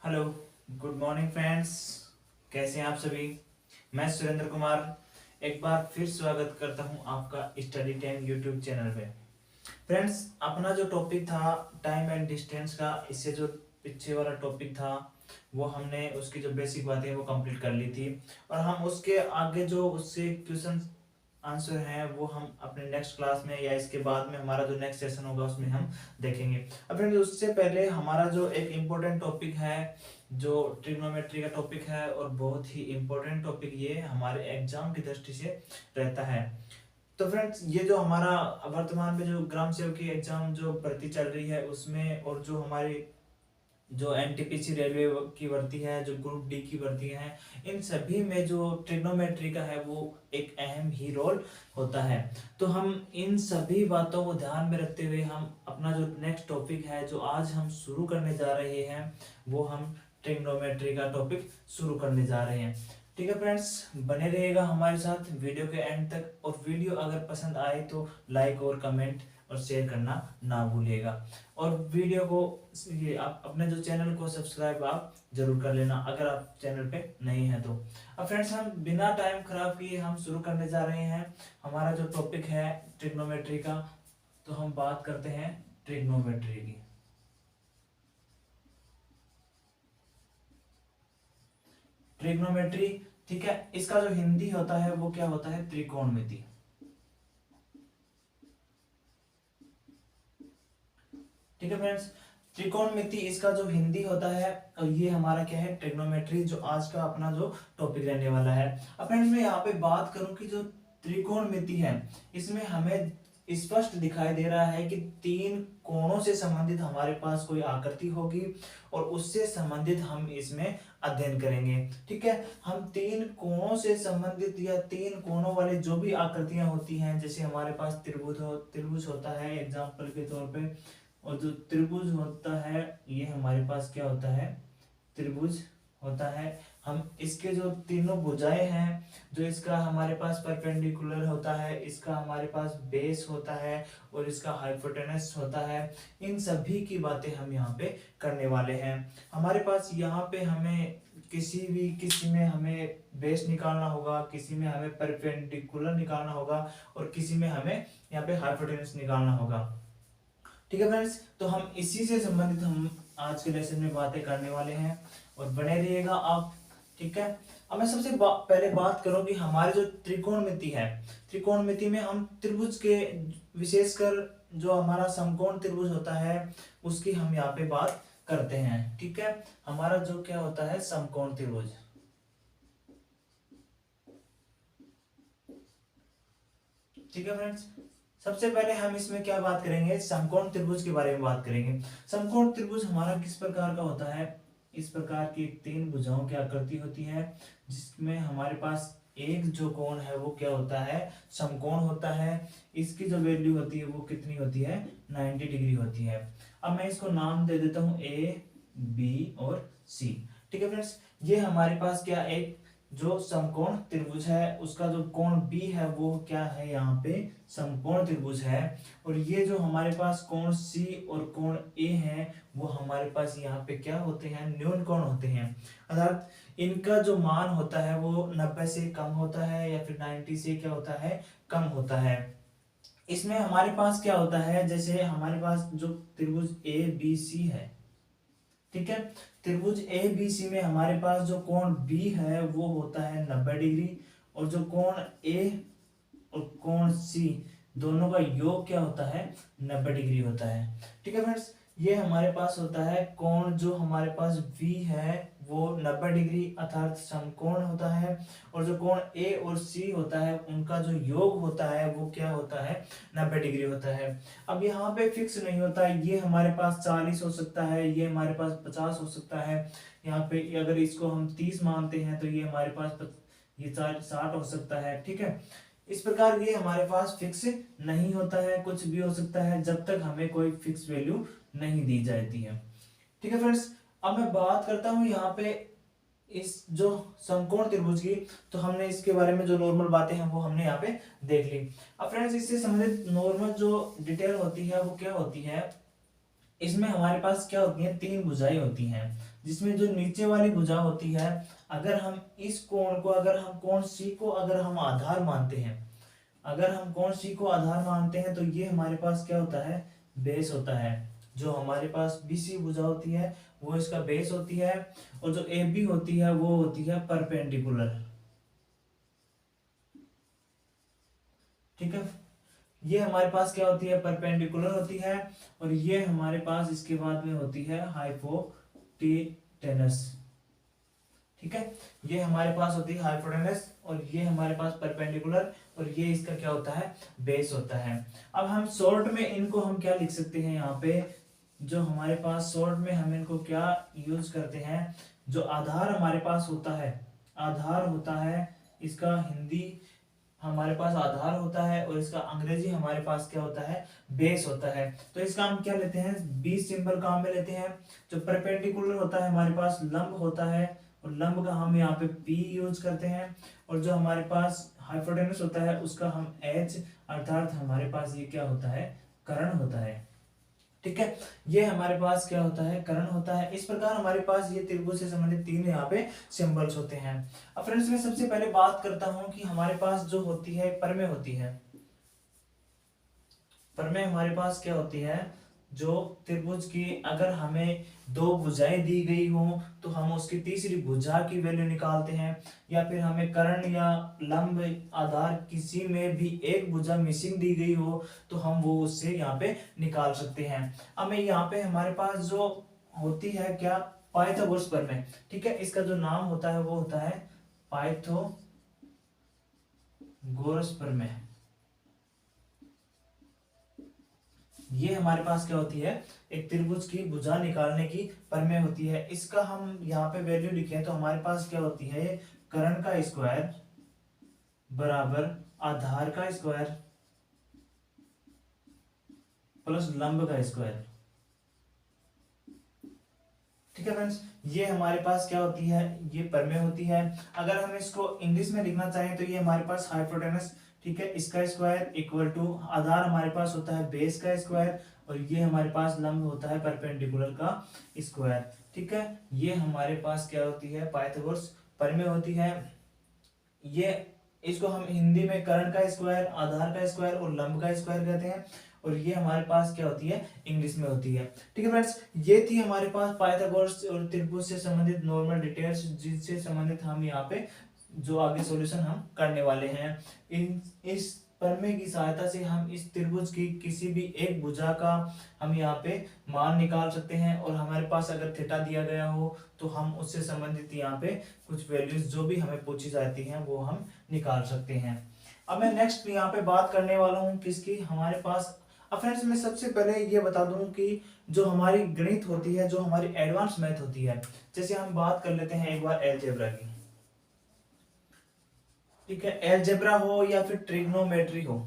Hello, good morning friends. कैसे हैं आप सभी? मैं सुरेंद्र कुमार एक बार फिर स्वागत करता हूं आपका स्टडी टाइम यूट्यूब चैनल पे। फ्रेंड्स, अपना जो टॉपिक था टाइम एंड डिस्टेंस का, इससे जो पीछे वाला टॉपिक था वो हमने उसकी जो बेसिक बातें हैं वो कंप्लीट कर ली थी। और हम उसके आगे जो उससे क्वेश्चन आंसर हैं वो हम अपने नेक्स्ट क्लास में या इसके बाद में हमारा जो नेक्स्ट सेशन होगा उसमें हम देखेंगे। अब फ्रेंड्स, उससे पहले हमारा जो एक इम्पोर्टेंट टॉपिक है, जो ट्रिग्नोमेट्री का टॉपिक है, और बहुत ही इम्पोर्टेंट टॉपिक ये हमारे एग्जाम की दृष्टि से रहता है। तो फ्रेंड्स, ये जो हमारा वर्तमान में जो ग्राम सेवक की एग्जाम जो भर्ती चल रही है उसमें, और जो हमारी जो एनटीपीसी रेलवे की भर्ती है, जो ग्रुप डी की भर्ती है, इन सभी में जो ट्रिग्नोमेट्री का है वो एक अहम ही रोल होता है। तो हम इन सभी बातों को ध्यान में रखते हुए हम अपना जो नेक्स्ट टॉपिक है जो आज हम शुरू करने जा रहे हैं वो हम ट्रिग्नोमेट्री का टॉपिक शुरू करने जा रहे हैं। ठीक है फ्रेंड्स, बने रहिएगा हमारे साथ वीडियो के एंड तक। और वीडियो अगर पसंद आए तो लाइक और कमेंट और शेयर करना ना भूलिएगा। और वीडियो को ये आप अपने जो चैनल को सब्सक्राइब आप जरूर कर लेना अगर आप चैनल पे नहीं है तो। अब फ्रेंड्स, हम बिना टाइम खराब किए हम शुरू करने जा रहे हैं। हमारा जो टॉपिक है ट्रिग्नोमेट्री का, तो हम बात करते हैं ट्रिग्नोमेट्री की। ट्रिग्नोमेट्री, ठीक है, इसका जो हिंदी होता है वो क्या होता है? त्रिकोणमिति। ठीक है फ्रेंड्स, त्रिकोणमिति इसका जो हिंदी होता है, और ये हमारा क्या है? ट्रिग्नोमेट्री, जो आज का अपना जो टॉपिक रहने वाला है। अब फ्रेंड्स, मैं यहाँ पे बात करूं कि जो त्रिकोणमिति है इसमें हमें स्पष्ट दिखाई दे रहा है कि तीन कोणों से संबंधित हमारे पास कोई आकृति होगी और उससे संबंधित हम इसमें अध्ययन करेंगे। ठीक है, हम तीन कोणों से संबंधित या तीन कोणों वाले जो भी आकृतियां होती हैं, जैसे हमारे पास त्रिभुज होता है एग्जाम्पल के तौर पे, और जो त्रिभुज होता है ये हमारे पास क्या होता है? त्रिभुज होता है। हम इसके जो तीनों भुजाएं हैं, जो इसका हमारे पास परपेंडिकुलर होता है, इसका हमारे पास बेस होता है, और इसका हाइपोटेनस होता है, इन सभी की बातें हम यहाँ पे करने वाले हैं। हमारे पास यहाँ पे हमें किसी में हमें बेस निकालना होगा, किसी में हमें परपेंडिकुलर निकालना होगा, और किसी में हमें यहाँ पे हाइपोटेनस निकालना होगा। ठीक है फ्रेंड्स, तो हम इसी से संबंधित हम आज के लेसन में बातें करने वाले हैं, और बने रहिएगा आप। ठीक है, अब मैं सबसे पहले बात करूं कि हमारे जो त्रिकोणमिति है, त्रिकोणमिति में हम त्रिभुज के, विशेषकर जो हमारा समकोण त्रिभुज होता है उसकी हम यहाँ पे बात करते हैं। ठीक है, हमारा जो क्या होता है? समकोण त्रिभुज। ठीक है फ्रेंड्स, सबसे पहले हम इसमें क्या बात करेंगे? समकोण त्रिभुज के बारे में बात करेंगे। समकोण त्रिभुज हमारा किस प्रकार का होता है? इस प्रकार की तीन भुजाओं की आकृति होती है, जिसमें हमारे पास एक जो कोण है वो क्या होता है? समकोण होता है। इसकी जो वैल्यू होती है वो कितनी होती है? 90 डिग्री होती है। अब मैं इसको नाम दे देता हूं ए, बी और सी। ठीक है फ्रेंड्स, ये हमारे पास क्या, एक जो समकोण त्रिभुज है उसका जो कोण बी है वो क्या है? यहाँ पे समकोण त्रिभुज है। और ये जो हमारे पास कोण सी और कोण ए है वो हमारे पास यहाँ पे क्या होते हैं? न्यून कोण होते हैं। अर्थात इनका जो मान होता है वो 90 से कम होता है, या फिर 90 से क्या होता है? कम होता है। इसमें हमारे पास क्या होता है? जैसे हमारे पास जो त्रिभुज ए बी सी है, ठीक है, त्रिभुज ए बी सी में हमारे पास जो कोण बी है वो होता है 90 डिग्री, और जो कोण ए और कोण सी दोनों का योग क्या होता है? 90 डिग्री होता है। ठीक है फ्रेंड्स, ये हमारे पास होता है कोण जो हमारे पास बी है वो 90 डिग्री अर्थात समकोण होता है, और जो कोण ए और सी होता है उनका जो योग होता है वो क्या होता है? 90 डिग्री होता है। अब यहाँ पे फिक्स नहीं होता है, ये हमारे पास 40 हो सकता है, ये हमारे पास 50 हो सकता है। यहाँ पे अगर इसको हम 30 मानते हैं तो ये हमारे पास ये 60 हो सकता है। ठीक है, इस प्रकार ये हमारे पास फिक्स नहीं होता है, कुछ भी हो सकता है जब तक हमें कोई फिक्स वैल्यू नहीं दी जाती है। ठीक है फ्रेंड्स, अब मैं बात करता हूँ यहाँ पे इस जो समकोण त्रिभुज की, तो हमने इसके बारे में जो नॉर्मल बातें हैं वो हमने यहाँ पे देख ली। अब फ्रेंड्स, इससे संबंधित नॉर्मल जो डिटेल होती है वो क्या होती है? इसमें हमारे पास क्या होती है? तीन भुजाएं होती हैं। जिसमें जो नीचे वाली भुजा होती है, अगर हम इस कोण को, अगर हम कोण सी को अगर हम आधार मानते हैं, अगर हम कोण सी को आधार मानते हैं, तो ये हमारे पास क्या होता है, बेस होता है। जो हमारे पास बीसी भुजा होती है वो इसका बेस होती है, और जो ए बी होती है वो होती है परपेंडिकुलर। ठीक है, ये हमारे पास क्या होती है, परपेंडिकुलर होती है, और ये हमारे पास इसके बाद में होती है हाइपोटेनस। ठीक है, ये हमारे पास होती है हाइपोटेनस, और ये हमारे पास परपेंडिकुलर, और ये इसका क्या होता है, बेस होता है। अब हम शॉर्ट में इनको हम क्या लिख सकते हैं, यहाँ पे जो हमारे पास शॉर्ट में हम इनको क्या यूज करते हैं, जो आधार हमारे पास होता है, आधार होता है इसका हिंदी हमारे पास आधार होता है, और इसका अंग्रेजी हमारे पास क्या होता है, बेस होता है। तो इसका हम क्या लेते हैं, बी सिंबल काम में लेते हैं। जो परपेंडिकुलर होता है हमारे पास लंब होता है, और लंब का हम यहाँ पे पी यूज करते हैं, और जो हमारे पास हाइपोटेनस होता है उसका हम एच, अर्थात हमारे पास ये क्या होता है, कर्ण होता है। ठीक है, ये हमारे पास क्या होता है, कर्ण होता है। इस प्रकार हमारे पास ये त्रिभुज से संबंधित तीन यहाँ पे सिंबल्स होते हैं। अब फ्रेंड्स मैं सबसे पहले बात करता हूं कि हमारे पास जो होती है परमेय होती है, परमेय हमारे पास क्या होती है, जो त्रिभुज की अगर हमें दो भुजाएं दी गई हो तो हम उसकी तीसरी भुजा की वैल्यू निकालते हैं, या फिर हमें कर्ण या लंब आधार किसी में भी एक भुजा मिसिंग दी गई हो तो हम वो उससे यहाँ पे निकाल सकते हैं। अब मैं यहाँ पे हमारे पास जो होती है क्या, पाइथागोरस प्रमेय। ठीक है, इसका जो नाम होता है वो होता है पाइथागोरस प्रमेय। ये हमारे पास क्या होती है, एक त्रिभुज की भुजा निकालने की प्रमेय होती है। इसका हम यहाँ पे वैल्यू लिखें तो हमारे पास क्या होती है, कर्ण का स्क्वायर बराबर आधार का स्क्वायर प्लस लंब का स्क्वायर। ठीक है फ्रेंड्स, ये हमारे पास क्या होती है, ये प्रमेय होती है। अगर हम इसको इंग्लिश में लिखना चाहें तो ये हमारे पास हाइपोटेनस, ठीक है, इसका स्क्वायर इक्वल टू आधार हमारे पास होता है बेस का स्क्वायर, और ये हमारे पास लंब होता है परपेंडिकुलर का स्क्वायर। ठीक है, ये हमारे पास क्या होती है, पाइथागोरस प्रमेय होती है। ये इसको हम हिंदी में कर्ण का स्क्वायर, आधार का स्क्वायर और लंब का स्क्वायर कहते हैं, और ये हमारे पास क्या होती है, इंग्लिश में होती है। ठीक है फ्रेंड्स, ये थी हमारे पास पाइथागोरस और त्रिभुज से संबंधित नॉर्मल डिटेल्स, जिससे संबंधित हम यहाँ पे जो आगे सॉल्यूशन हम करने वाले हैं। इस प्रमेय की सहायता से हम इस त्रिभुज की किसी भी एक भुजा का हम यहाँ पे मान निकाल सकते हैं, और हमारे पास अगर थीटा दिया गया हो तो हम उससे संबंधित यहाँ पे कुछ वैल्यूज जो भी हमें पूछी जाती हैं वो हम निकाल सकते हैं। अब मैं नेक्स्ट यहाँ पे बात करने वाला हूँ किसकी, हमारे पास। अब फ्रेंड्स मैं सबसे पहले ये बता दूं कि जो हमारी गणित होती है, जो हमारी एडवांस मैथ होती है, जैसे हम बात कर लेते हैं एक बार अलजेब्रा की। ठीक है, अलजेब्रा हो या फिर ट्रिग्नोमेट्री हो,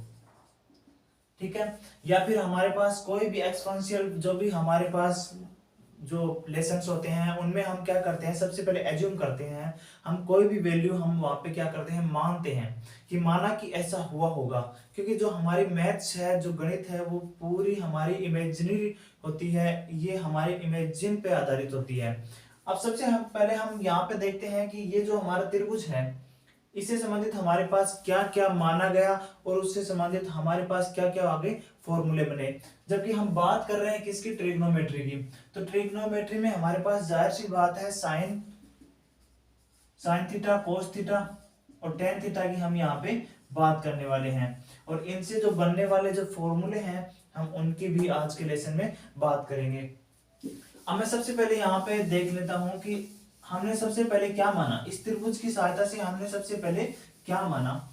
ठीक है, या फिर हमारे पास कोई भी एक्सपोनेंशियल, जो भी हमारे पास जो लेसन्स होते हैं उनमें हम क्या करते हैं, सबसे पहले एज्यूम करते हैं, हम कोई भी वैल्यू हम वहां पे क्या करते हैं, मानते हैं कि माना कि ऐसा हुआ होगा, क्योंकि जो हमारी मैथ्स है, जो गणित है, वो पूरी हमारी इमेजिनरी होती है, ये हमारी इमेजिन पे आधारित होती है। अब सबसे हम पहले हम यहाँ पे देखते हैं कि ये जो हमारा त्रिभुज है, इससे संबंधित हमारे पास क्या क्या माना गया, और उससे संबंधित हमारे पास क्या क्या आगे फॉर्मूले बने। जबकि हम बात कर रहे हैं किसकी, ट्रिग्नोमेट्री की, तो ट्रिग्नोमेट्री में हमारे पास जाहिर सी बात है साइन थीटा, कोस थीटा और टेन थीटा की हम यहाँ पे बात करने वाले हैं, और इनसे जो बनने वाले जो फॉर्मूले हैं हम उनकी भी आज के लेसन में बात करेंगे। अब मैं सबसे पहले यहाँ पे देख लेता हूं कि हमने सबसे पहले क्या माना, इस त्रिभुज की सहायता से हमने सबसे पहले क्या माना,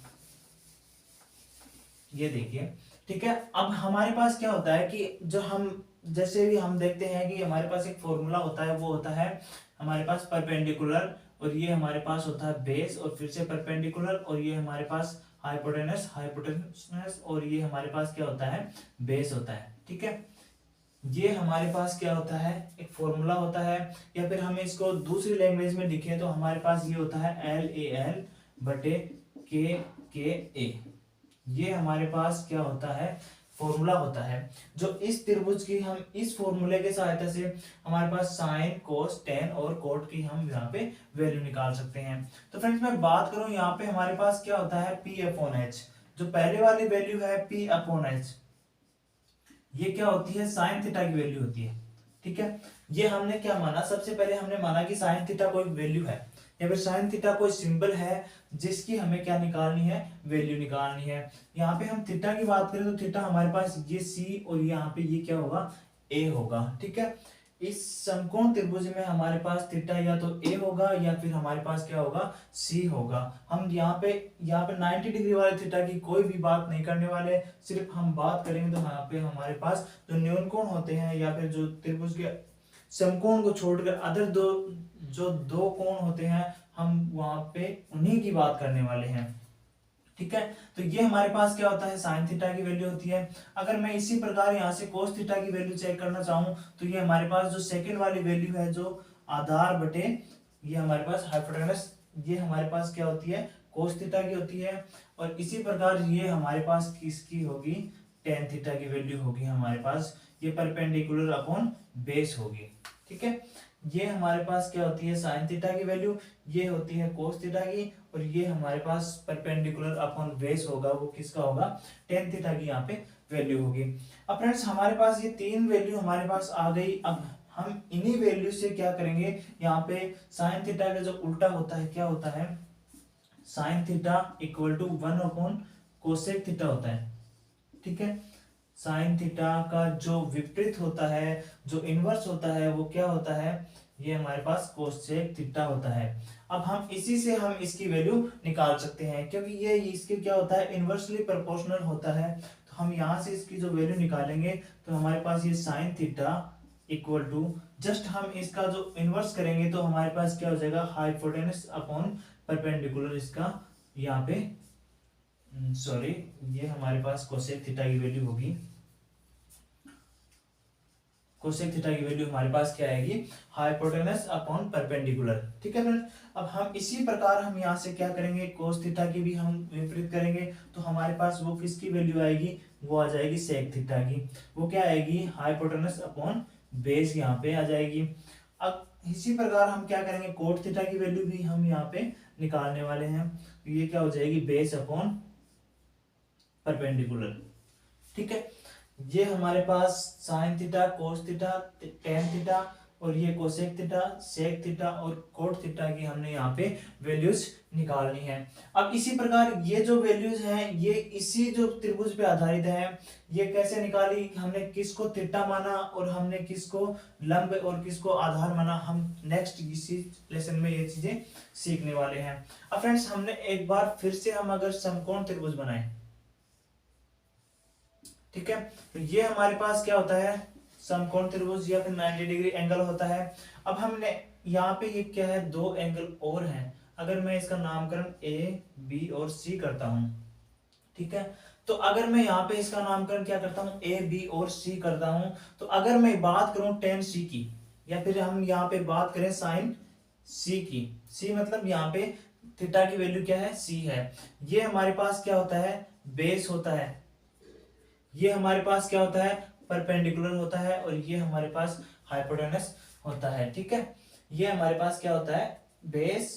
ये देखिए। ठीक है, अब हमारे पास क्या होता है कि जो हम जैसे भी हम देखते हैं कि हमारे पास एक फॉर्मूला होता है, वो होता है हमारे पास परपेंडिकुलर, और ये हमारे पास होता है बेस, और फिर से परपेंडिकुलर, और ये हमारे पास हाइपोटेनस, और ये हमारे पास क्या होता है, बेस होता है। ठीक है, ये हमारे पास क्या होता है, एक फॉर्मूला होता है, या फिर हम इसको दूसरी लैंग्वेज में लिखें तो हमारे पास ये होता है LAL/K/A। ये हमारे पास क्या होता है, फॉर्मूला होता है, जो इस त्रिभुज की हम इस फॉर्मूले के सहायता से हमारे पास साइन कोस टेन और कोट की हम यहाँ पे वैल्यू निकाल सकते हैं। तो फ्रेंड्स मैं बात करूं यहाँ पे हमारे पास क्या होता है P अपॉन एच, जो पहले वाली वैल्यू है P अपॉन एच, ये क्या होती है साइन थीटा की वैल्यू होती है। ठीक है, ये हमने क्या माना, सबसे पहले हमने माना कि साइन थीटा कोई वैल्यू है या फिर साइन थीटा कोई सिंबल है जिसकी हमें क्या निकालनी है, वैल्यू निकालनी है। यहाँ पे हम थीटा की बात करें तो थीटा हमारे पास ये सी और यहाँ पे ये क्या होगा, ए होगा। ठीक है, इस समकोण त्रिभुज में हमारे पास थीटा या तो ए होगा या फिर हमारे पास क्या होगा, सी होगा। हम यहाँ पे 90 डिग्री वाले थीटा की कोई भी बात नहीं करने वाले, सिर्फ हम बात करेंगे तो यहाँ पे हमारे पास जो न्यूनकोण होते हैं या फिर जो त्रिभुज के समकोण को छोड़कर अदर जो दो कोण होते हैं हम वहां पे उन्हीं की बात करने वाले हैं। ठीक है, तो ये हमारे पास क्या होता है, साइन थीटा की वैल्यू होती है। अगर मैं इसी प्रकार यहाँ से कोस थीटा की वैल्यू चेक करना चाहूँ तो ये हमारे पास जो सेकंड वाली वैल्यू है, जो आधार बटे ये हमारे पास हाइपोटेनस, ये हमारे पास क्या होती है, कोस थीटा की होती है। और इसी प्रकार ये हमारे पास किसकी होगी, टेन थीटा की वैल्यू होगी हमारे पास, ये परपेंडिकुलर अपॉन बेस होगी। ठीक है, ये हमारे पास क्या होती है, साइन थीटा की वैल्यू, ये होती है कोस थीटा की, और ये हमारे पास परपेंडिकुलर अपॉन बेस होगा, वो किसका होगा, टेन थीटा की यहाँ पे वैल्यू होगी। अब फ्रेंड्स हमारे पास ये तीन वैल्यू हमारे पास आ गई। अब हम इन्हीं वैल्यू से क्या करेंगे, यहाँ पे साइन थीटा का जो उल्टा होता है क्या होता है, sine theta equal to 1 upon cosec theta होता है। ठीक है, साइन थीटा का जो विपरीत होता है, जो इनवर्स होता है, वो क्या होता है, ये हमारे पास कोसेक थीटा होता है। अब हम इसी से हम इसकी वैल्यू निकाल सकते हैं, क्योंकि ये इसके क्या होता है, इनवर्सली प्रोपोर्शनल होता है। तो हम यहाँ से इसकी जो वैल्यू निकालेंगे तो हमारे पास ये sine theta equal to, just हम इसका जो इनवर्स करेंगे तो हमारे पास क्या हो जाएगा, हाइपोटेनस अपॉन परपेंडिकुलर, इसका यहाँ पे सॉरी, ये हमारे पास कोसेक थीटा की वैल्यू होगी, कोसेक थीटा की वैल्यू हमारे पास क्या आएगी, हाइपोटेनस अपॉन परपेंडिकुलर। ठीक है फ्रेंड्स, अब हम इसी प्रकार हम यहाँ से क्या करेंगे, कोस थीटा की भी हम विपरीत करेंगे तो हमारे पास वो किसकी वैल्यू आएगी, वो आ जाएगी सेक थीटा की, वो क्या आएगी, हाइपोटेनस अपॉन बेस यहाँ पे आ जाएगी। अब इसी प्रकार हम क्या करेंगे, कोट थीटा की वैल्यू भी हम यहाँ पे निकालने वाले हैं, तो ये क्या हो जाएगी, बेस अपॉन परपेंडिकुलर। ठीक है, ये हमारे पास sine theta, cos theta, tan theta और ये कोसेक थीटा, सेक थीटा और कोट थीटा की हमने यहाँ पे वैल्यूज निकालनी है। अब इसी प्रकार ये जो वैल्यूज हैं ये इसी जो त्रिभुज पे आधारित है। ये कैसे निकाली, हमने किसको थीटा माना और हमने किसको लंब और किसको आधार माना, हम नेक्स्ट इसी लेसन में ये चीजें सीखने वाले हैं। अब फ्रेंड्स हमने एक बार फिर से हम अगर समकोण त्रिभुज बनाए, ठीक है, तो ये हमारे पास क्या होता है, समकोण त्रिभुज या फिर 90 डिग्री एंगल होता है। अब हमने यहाँ पे ये क्या है, दो एंगल और हैं, अगर मैं इसका नामकरण ए बी और सी करता हूं, ठीक है, तो अगर मैं यहाँ पे इसका नामकरण क्या करता हूँ, ए बी और सी करता हूं, तो अगर मैं बात करूं टेन सी की या फिर हम यहाँ पे बात करें साइन सी की, सी मतलब यहाँ पे थीटा की वैल्यू क्या है, सी है, ये हमारे पास क्या होता है, बेस होता है, ये हमारे पास क्या होता है, परपेंडिकुलर होता है, और ये हमारे पास हाइपोटेनस होता है। ठीक है, ये हमारे पास क्या होता है, बेस,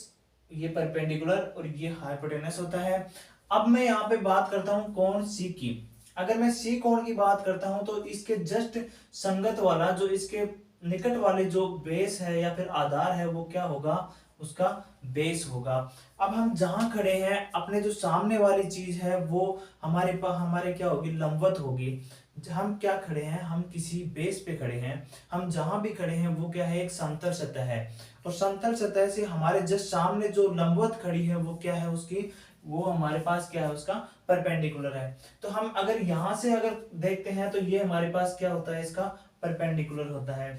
ये परपेंडिकुलर और ये हाइपोटेनस होता है। अब मैं यहाँ पे बात करता हूँ कोण सी की। अगर मैं सी कोण की बात करता हूँ तो इसके जस्ट संगत वाला, जो इसके निकट वाले जो बेस है या फिर आधार है, वो क्या होगा, उसका बेस होगा। अब हम जहां खड़े हैं, अपने जो सामने वाली चीज है वो हमारे पास हमारे क्या होगी, लंबवत होगी। हम क्या खड़े हैं, हम किसी बेस पे खड़े हैं, हम जहां भी खड़े हैं वो क्या है, एक समतल सतह है, और समतल सतह से हमारे जस्ट सामने जो लंबवत खड़ी है वो क्या है, उसकी वो हमारे पास क्या है, उसका परपेंडिकुलर है। तो हम अगर यहां से अगर देखते हैं तो ये हमारे पास क्या होता है, इसका परपेंडिकुलर होता है।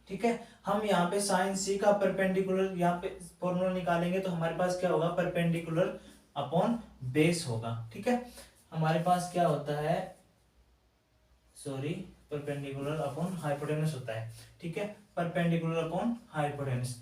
ठीक है, हम यहाँ पे साइन सी का परपेंडिकुलर यहाँ पे फॉर्मूला निकालेंगे तो हमारे पास क्या होगा, परपेंडिकुलर अपॉन बेस होगा। ठीक है, हमारे पास क्या होता है, सॉरी, परपेंडिकुलर अपॉन हाइपोटेनस होता है। ठीक है, परपेंडिकुलर अपॉन हाइपोटेनस,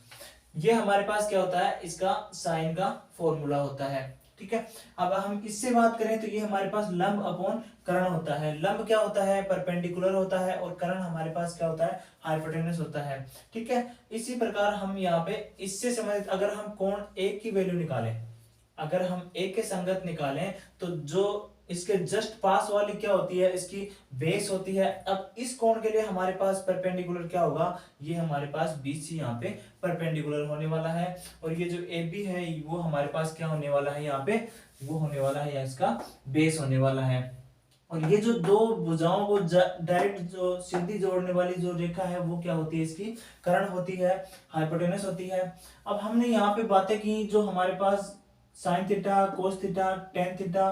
ये हमारे पास क्या होता है, इसका साइन का फॉर्मूला होता है। ठीक है। अब हम इससे बात करें तो ये हमारे पास लंब अपॉन कर्ण होता है। लंब क्या होता है, परपेंडिकुलर होता है, और कर्ण हमारे पास क्या होता है, हाइपोटेनस होता है। ठीक है। इसी प्रकार हम यहाँ पे इससे संबंधित अगर हम कोण एक की वैल्यू निकालें, अगर हम एक के संगत निकालें तो जो इसके जस्ट पास वाली क्या होती है, इसकी बेस होती है। अब इस कोण के लिए हमारे पास परपेंडिकुलर क्या होगा, ये हमारे पास BC यहाँ पे परपेंडिकुलर होने वाला है, और ये जो AB है वो हमारे पास क्या होने वाला है, यहाँ पे वो होने वाला है, या इसका बेस होने वाला है। और ये जो दो भुजाओं को डायरेक्ट जो सीधी जोड़ने वाली जो रेखा है वो क्या होती है, इसकी कर्ण होती है, हाइपोटेनस होती है। अब हमने यहाँ पे बातें की जो हमारे पास sine theta, cos theta, tan theta,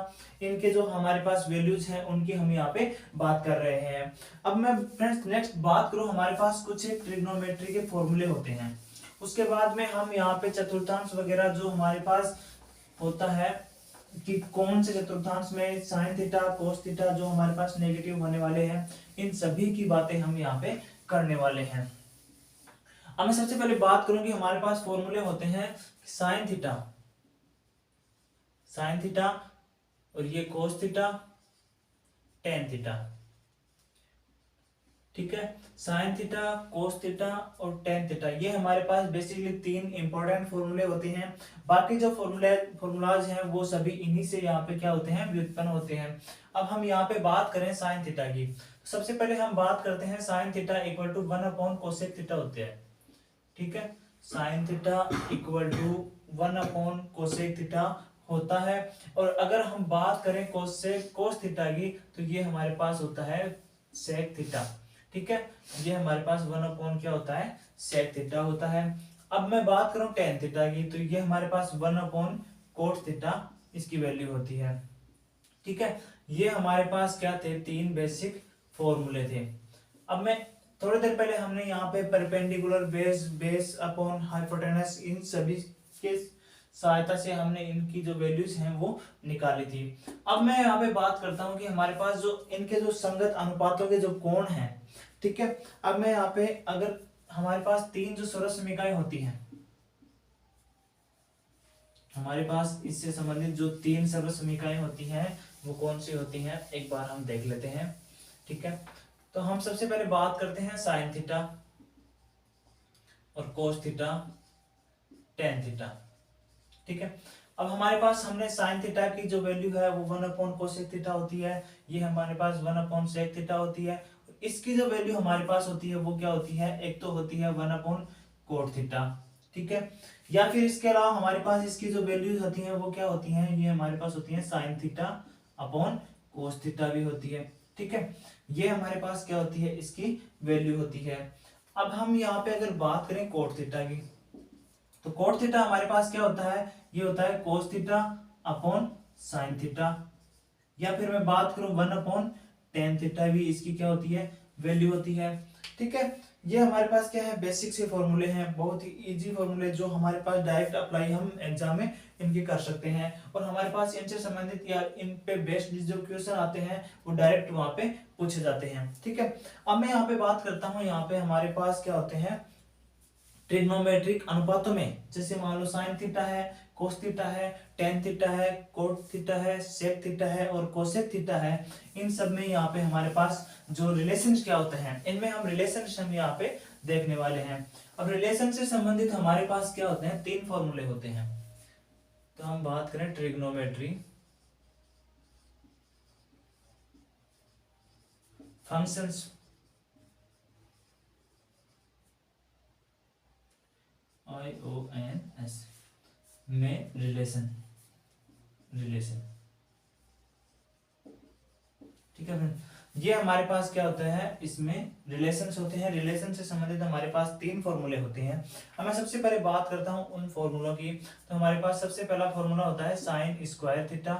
इनके जो हमारे पास वैल्यूज हैं उनकी हम यहाँ पे बात कर रहे हैं। अब मैं फ्रेंड्स नेक्स्ट बात करूं, हमारे पास कुछ ट्रिग्नोमेट्री के फॉर्मूले होते हैं, उसके बाद में हम यहाँ पे चतुर्थांश वगैरह जो हमारे पास होता है कि कौन से चतुर्थांश में साइन थीटा, कोस थीटा जो हमारे पास नेगेटिव होने वाले हैं, इन सभी की बातें हम यहाँ पे करने वाले हैं। अब मैं सबसे पहले बात करूं कि हमारे पास फॉर्मूले होते हैं साइन थीटा, साइन थीटा, और ये कोस थीटा, टेन थीटा। ठीक है, साइन थीटा, कोस थीटा और टेन थीटा, ये हमारे पास बेसिकली तीन इंपॉर्टेंट फॉर्मूले होते हैं। बाकी जो फॉर्मूलाज हैं वो सभी इन्हीं से यहाँ पे क्या होते हैं, व्युत्पन्न होते हैं। अब हम यहाँ पे बात करें साइन थीटा की, सबसे पहले हम बात करते हैं sine theta equal to 1 cosec theta होते हैं। ठीक है, sine theta equal to 1 cosec theta होता है। और अगर हम बात करें कोस थीटा की तो ये हमारे पास होता है सेक थीटा। ठीक है, ये हमारे पास 1 क्या होता है, सेक थीटा होता है। अब मैं बात करूं टेन थीटा की तो ये हमारे पास 1 कोट थीटा इसकी वैल्यू होती है। ठीक है, ये हमारे पास क्या थे, तीन बेसिक फॉर्मूले थे। अब मैं थोड़ी देर पहले हमने यहाँ पे परपेंडिकुलर, बेस अपॉन हाइपोटेनस, इन सभी के सहायता से हमने इनकी जो वैल्यूज हैं वो निकाली थी। अब मैं यहाँ पे बात करता हूँ कि हमारे पास जो इनके जो संगत अनुपातों के जो कोण हैं, ठीक है। अब मैं यहाँ पे अगर हमारे पास तीन जो सर्वसमीकाएं होती हैं, हमारे पास इससे संबंधित जो तीन सर्वसमीकाएं होती हैं वो कौन सी होती हैं, एक बार हम देख लेते हैं। ठीक है, तो हम सबसे पहले बात करते हैं साइन थीटा और कोस थीटा, टेन थीटा। ठीक है, अब हमारे पास हमने साइन थीटा की जो वैल्यू है वो 1 कोसेक थीटा होती है, ये हमारे पास 1 सेक थीटा होती है। इसकी जो वैल्यू हमारे पास होती है वो क्या होती है, एक तो होती है 1 कोट थीटा। ठीक है, या फिर इसके अलावा हमारे पास इसकी जो वैल्यूज होती हैं वो क्या होती हैं, ये हमारे पास होती है sine theta upon cos theta भी होती है। ठीक है, ये हमारे पास क्या होती है, इसकी वैल्यू होती है। अब हम यहाँ पे अगर बात करें कोट थीटा की तो कोट थीटा हमारे पास क्या होता है, ये होता है cos theta upon sine theta, या फिर मैं बात करूं 1 टेन थीटा भी इसकी क्या होती है, वैल्यू होती है। ठीक है, ये हमारे पास क्या है, बेसिक से फॉर्मूले हैं, बहुत ही इजी फॉर्मूले जो हमारे पास डायरेक्ट अप्लाई हम एग्जाम में इनके कर सकते हैं, और हमारे पास इनसे संबंधित या इन पे बेस्ड जो क्वेश्चन आते हैं वो डायरेक्ट वहां पे पूछे जाते हैं। ठीक है, अब मैं यहाँ पे बात करता हूँ, यहाँ पे हमारे पास क्या होते हैं ट्रिग्नोमेट्रिक अनुपातों में, जैसे मान लो साइन थीटा है, कोस थीटा है, टेन थीटा है, कोट थीटा है, सेक थीटा है और कोसेक थीटा है। इन सब में यहाँ पे हमारे पास जो रिलेशंस क्या होते हैं, इनमें हम रिलेशंस हम यहाँ पे देखने वाले हैं। अब रिलेशन से संबंधित हमारे पास क्या होते हैं, तीन फॉर्मूले होते हैं। तो हम बात करें ट्रिग्नोमेट्री फंक्शंस IONS में रिलेशन, ठीक है फ्रेंड, ये हमारे पास क्या होता है, इसमें रिलेशंस होते हैं। रिलेशन से संबंधित हमारे पास तीन फॉर्मूले होते हैं। अब मैं सबसे पहले बात करता हूं उन फॉर्मूलों की। तो हमारे पास सबसे पहला फॉर्मूला होता है sine square theta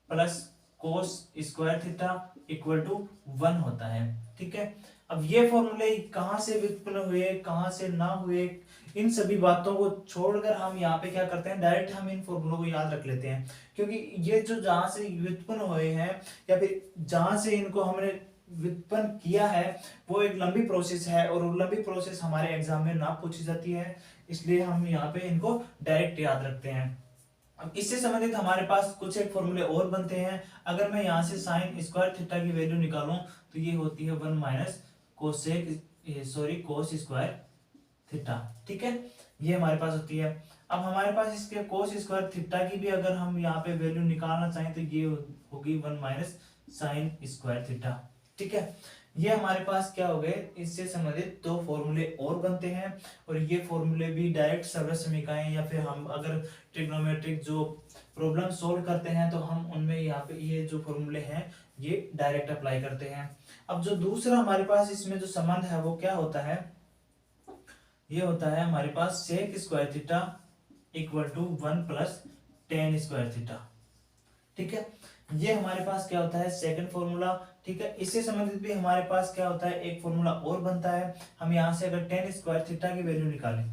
plus cos square theta equal to 1 होता है। ठीक है, अब ये फॉर्मूले कहाँ से व्युत्पन्न हुए, कहाँ से ना हुए, इन सभी बातों को छोड़कर हम यहाँ पे क्या करते हैं, डायरेक्ट हम इन फॉर्मूलों को याद रख लेते हैं, क्योंकि ये जो जहां से व्युत्पन्न हुए हैं या फिर जहां से इनको हमने व्युत्पन्न किया है वो एक लंबी प्रोसेस है, और वो लंबी प्रोसेस हमारे एग्जाम में ना पूछी जाती है, इसलिए हम यहाँ पे इनको डायरेक्ट याद रखते हैं। अब इससे संबंधित हमारे पास कुछ एक फॉर्मूले और बनते हैं। अगर मैं यहाँ से साइन स्क्वायर थीटा की वैल्यू निकालूं तो ये होती है 1 माइनस कोस स्क्वायर थीटा। ठीक है, ये हमारे पास होती है। अब हमारे पास इसके कोस स्क्वायर थीटा की भी अगर हम यहाँ पे वैल्यू निकालना चाहें तो ये होगी 1 माइनस साइन स्क्वायर थीटा। ठीक है, ये हमारे पास क्या हो गए, इससे संबंधित दो फॉर्मूले और बनते हैं। और ये फॉर्मूले भी डायरेक्ट सरल समीकरण या फिर हम अगर ट्रिग्नोमेट्रिक जो प्रॉब्लम सोल्व करते हैं तो हम उनमें यहाँ पे ये जो फॉर्मूले हैं ये डायरेक्ट अप्लाई करते हैं। अब जो दूसरा हमारे पास इसमें जो संबंध है वो क्या होता है, ये होता है हमारे पास sec square theta equal to 1 plus tan square theta. ठीक है, ये हमारे पास क्या होता है सेकंड फॉर्मूला। ठीक है, इससे संबंधित भी हमारे पास क्या होता है एक फॉर्मूला और बनता है। हम यहाँ से अगर टेन स्क्वायर थीटा की वैल्यू निकालें,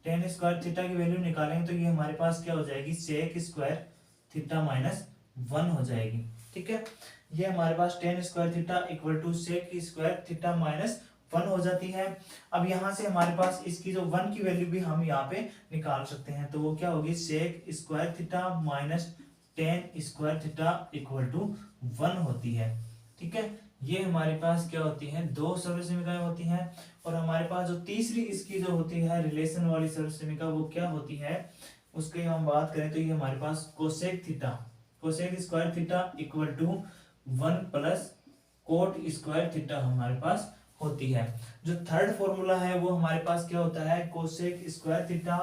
टेन स्क्वायर थीटा की वैल्यू निकालेंगे तो ये हमारे पास क्या हो जाएगी सेक स्क्वायर थीटा माइनस 1 हो जाएगी। ठीक है, ये हमारे पास tan square theta equal to sec square theta minus 1 हो जाती है। अब यहाँ से हमारे पास इसकी जो 1 की वैल्यू भी हम यहाँ पे निकाल सकते हैं, तो वो क्या होगी sec square theta minus tan square theta equal to 1 होती है। ठीक है, ये हमारे पास क्या होती है दो सरल समीकरण होती हैं। और हमारे पास जो तीसरी इसकी जो होती है रिलेशन वाली सरल समीकरण वो क्या होती है, उसके हम बात करें तो ये हमारे पास cosec theta, cosec square theta equal to 1 plus cot square theta हमारे पास होती है। जो थर्ड फॉर्मूला है वो हमारे पास क्या होता है cosec square theta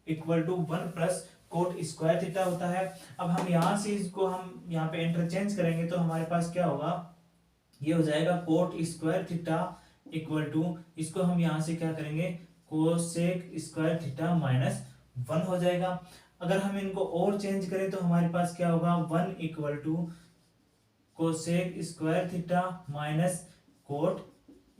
equal to 1 plus cot square theta होता है। अब हम यहाँ से इसको हम यहाँ पे इंटरचेंज करेंगे तो हमारे पास क्या होगा, ये हो जाएगा cot square theta equal to, इसको हम यहाँ से क्या करेंगे कोसेक स्क्वायर थीटा माइनस 1 हो जाएगा। अगर हम इनको और चेंज करें तो हमारे पास क्या होगा 1 equal to cosec square theta minus cot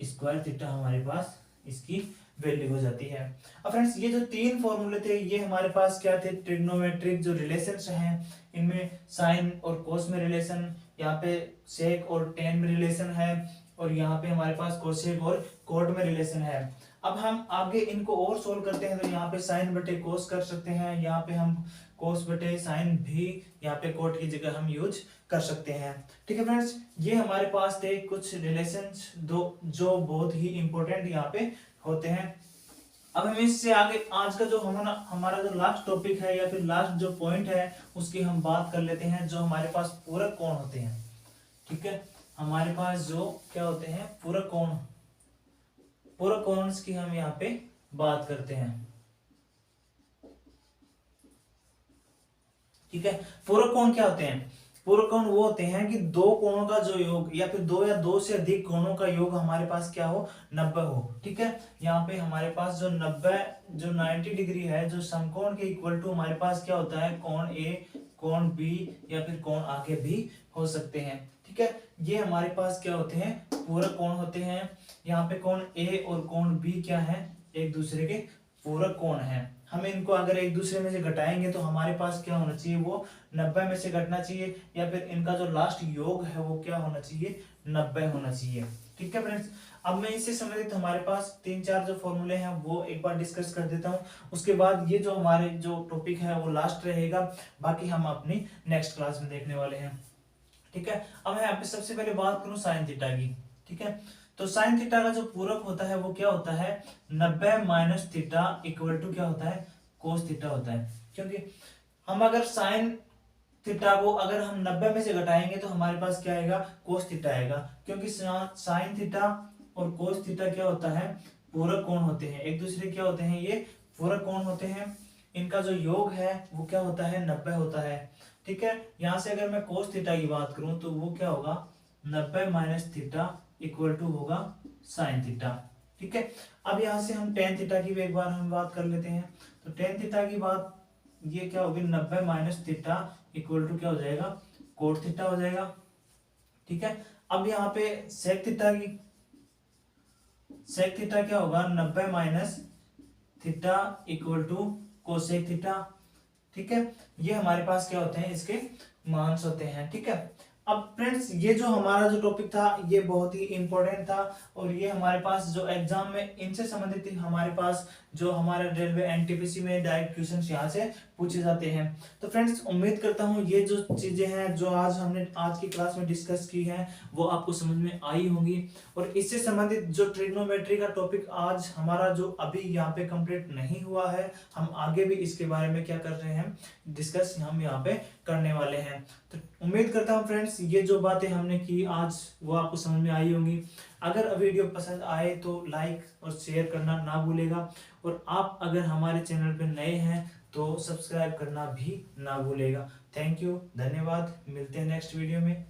square theta हमारे पास इसकी वैल्यू हो जाती है। अब फ्रेंड्स ये जो तीन फॉर्मूले थे ये हमारे पास क्या थे ट्रिग्नोमेट्रिक जो रिलेशंस हैं, इनमें साइन और कोस में रिलेशन, यहाँ पे सेक और टेन में रिलेशन है, और यहाँ पे हमारे पास कोसेक और कोट में रिलेशन है। अब हम आगे इनको और सोल्व करते हैं तो यहाँ पे साइन बटे कोस कर सकते हैं, यहाँ पे हम कोस बटे साइन भी यहाँ पे कोट की जगह हम यूज कर सकते हैं। ठीक है फ्रेंड्स, ये हमारे पास थे कुछ रिलेशंस दो जो बहुत ही इंपॉर्टेंट यहाँ पे होते हैं। अब हम इससे आगे आज का जो हमारा जो लास्ट टॉपिक है या फिर लास्ट जो पॉइंट है उसकी हम बात कर लेते हैं, जो हमारे पास पूरक कोण होते हैं। ठीक है, हमारे पास जो क्या होते हैं पूरक कोण, पूरक कोणों की हम यहाँ पे बात करते हैं। ठीक है, पूरक कोण क्या होते हैं, पूरक कोण वो होते हैं कि दो कोणों का जो योग या फिर दो या दो से अधिक कोणों का योग हमारे पास क्या हो 90 हो। ठीक है, यहाँ पे हमारे पास जो 90 डिग्री है जो समकोण के इक्वल टू हमारे पास क्या होता है कोण ए, कोण बी या फिर कोण आगे भी हो सकते हैं। ठीक है, ये हमारे पास क्या होते हैं पूरक कोण होते हैं। यहाँ पे कोण ए और कोण बी क्या है एक दूसरे के पूरक कोण है। हम इनको अगर एक दूसरे में से घटाएंगे तो हमारे पास क्या होना चाहिए वो 90 में से घटना चाहिए, या फिर इनका जो लास्ट योग है वो क्या होना चाहिए 90 होना चाहिए। ठीक है फ्रेंड्स, अब मैं इससे संबंधित हमारे पास 3-4 जो फॉर्मूले हैं वो एक बार डिस्कस कर देता हूँ, उसके बाद ये जो हमारे जो टॉपिक है वो लास्ट रहेगा, बाकी हम अपनी नेक्स्ट क्लास में देखने वाले हैं। ठीक है, अब मैं यहाँ पे सबसे पहले बात करूँ साइन थीटा की। ठीक है, तो साइन थीटा का जो पूरक होता है वो क्या होता है 90 माइनस थीटा इक्वल टू क्या होता है कोस थीटा होता है। क्योंकि हम अगर साइन थीटा को अगर हम 90 में से घटाएंगे तो हमारे पास क्या आएगा कोस थीटा आएगा, क्योंकि साइन थीटा और कोस थीटा क्या होता है पूरक कोण होते हैं, एक दूसरे क्या होते हैं ये पूरक कोण होते हैं। इनका जो योग है वो क्या होता है 90 होता है। ठीक है, यहाँ से अगर मैं कोस थीटा की बात करूं तो वो क्या होगा 90 माइनस थीटा इक्वल टू होगा साइन थीटा। ठीक है, अब यहाँ से हम टेन थीटा की भी एक बार हम बात कर लेते हैं। तो टेन थीटा की बात ये क्या होगी 90 माइनस थीटा इक्वल टू क्या हो जाएगा कोट थीटा हो जाएगा। ठीक है, अब यहाँ पे सेक थीटा की, सेक थीटा क्या होगा 90 minus theta equal to cosec theta. ठीक है, ये हमारे पास क्या होते हैं इसके मान्स होते हैं। ठीक है, अब फ्रेंड्स ये जो हमारा जो टॉपिक था ये बहुत ही इंपॉर्टेंट था, और ये हमारे पास जो एग्जाम में इनसे संबंधित हमारे पास जो हमारे रेलवे एनटीपीसी में डायरेक्ट क्वेश्चन यहाँ से पूछे जाते हैं। तो फ्रेंड्स उम्मीद करता हूँ ये जो चीजें हैं जो आज हमने आज की क्लास में डिस्कस की हैं वो आपको समझ में आई होंगी। और इससे संबंधित जो ट्रिग्नोमेट्री का टॉपिक आज हमारा जो अभी यहाँ पे कंप्लीट नहीं हुआ है, हम आगे भी इसके बारे में क्या कर रहे हैं, डिस्कस हम यहाँ पे करने वाले हैं। तो उम्मीद करता हूँ फ्रेंड्स ये जो बातें हमने की आज वो आपको समझ में आई होंगी। अगर वीडियो पसंद आए तो लाइक और शेयर करना ना भूलेगा, और आप अगर हमारे चैनल पे नए हैं तो सब्सक्राइब करना भी ना भूलेगा। थैंक यू, धन्यवाद, मिलते हैं नेक्स्ट वीडियो में।